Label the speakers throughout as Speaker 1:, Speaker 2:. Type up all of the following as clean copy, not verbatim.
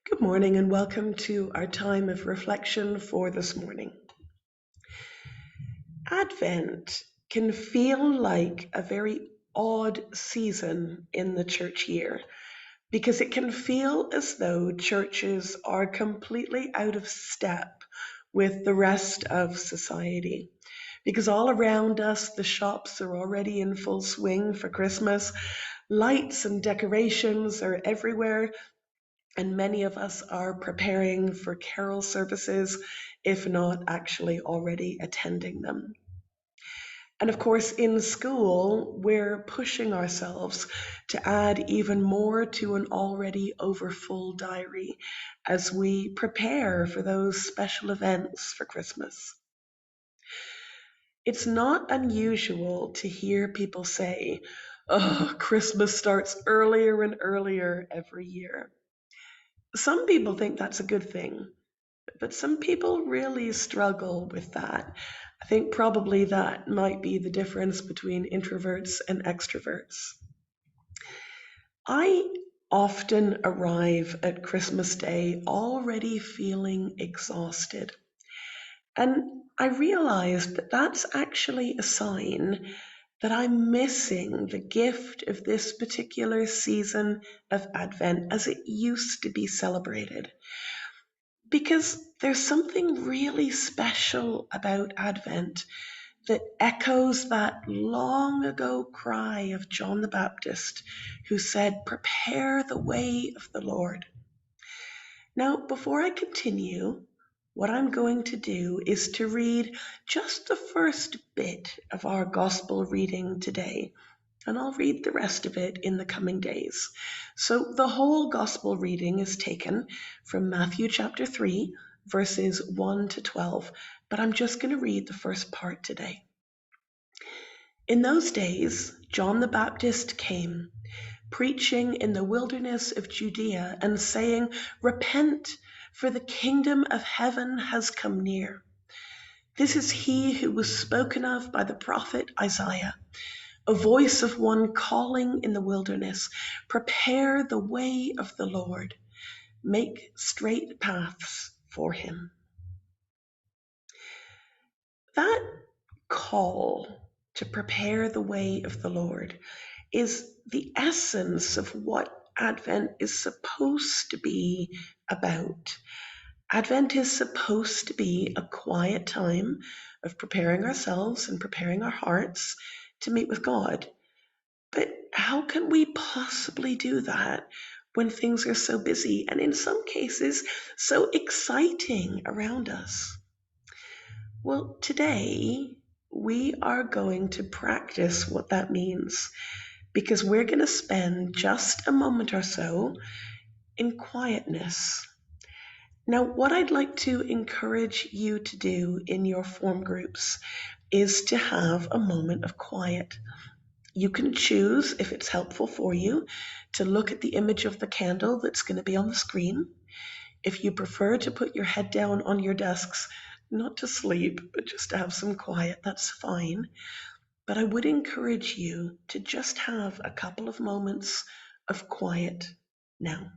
Speaker 1: Good morning and welcome to our time of reflection for this morning. Advent can feel like a very odd season in the church year because it can feel as though churches are completely out of step with the rest of society. Because all around us, the shops are already in full swing for Christmas. Lights and decorations are everywhere, and many of us are preparing for carol services, if not actually already attending them. And of course, in school, we're pushing ourselves to add even more to an already overfull diary as we prepare for those special events for Christmas. It's not unusual to hear people say, "Oh, Christmas starts earlier and earlier every year." Some people think that's a good thing, but some people really struggle with that. I think probably that might be the difference between introverts and extroverts. I often arrive at Christmas Day already feeling exhausted. And I realize that that's actually a sign that I'm missing the gift of this particular season of Advent as it used to be celebrated. Because there's something really special about Advent that echoes that long ago cry of John the Baptist, who said, "Prepare the way of the Lord." Now, before I continue, what I'm going to do is to read just the first bit of our gospel reading today, and I'll read the rest of it in the coming days. So the whole gospel reading is taken from Matthew chapter 3, verses 1 to 12, but I'm just going to read the first part today. In those days, John the Baptist came, preaching in the wilderness of Judea and saying, "Repent, for the kingdom of heaven has come near." This is he who was spoken of by the prophet Isaiah, a voice of one calling in the wilderness, "Prepare the way of the Lord, make straight paths for him." That call to prepare the way of the Lord is the essence of what Advent is supposed to be about. Advent is supposed to be a quiet time of preparing ourselves and preparing our hearts to meet with God. But how can we possibly do that when things are so busy and in some cases so exciting around us? Well, today we are going to practice what that means because we're going to spend just a moment or so in quietness. Now, what I'd like to encourage you to do in your form groups is to have a moment of quiet. You can choose, if it's helpful for you, to look at the image of the candle that's going to be on the screen. If you prefer to put your head down on your desks, not to sleep, but just to have some quiet, that's fine. But I would encourage you to just have a couple of moments of quiet now.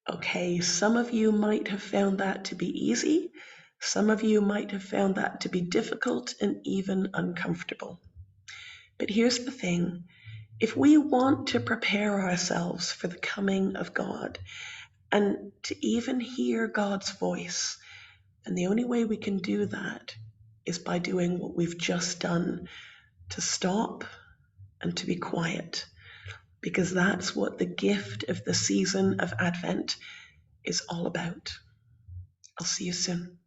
Speaker 1: Okay, some of you might have found that to be easy. Some of you might have found that to be difficult and even uncomfortable. But here's the thing. If we want to prepare ourselves for the coming of God and to even hear God's voice, then the only way we can do that is by doing what we've just done, to stop and to be quiet, because that's what the gift of the season of Advent is all about. I'll see you soon.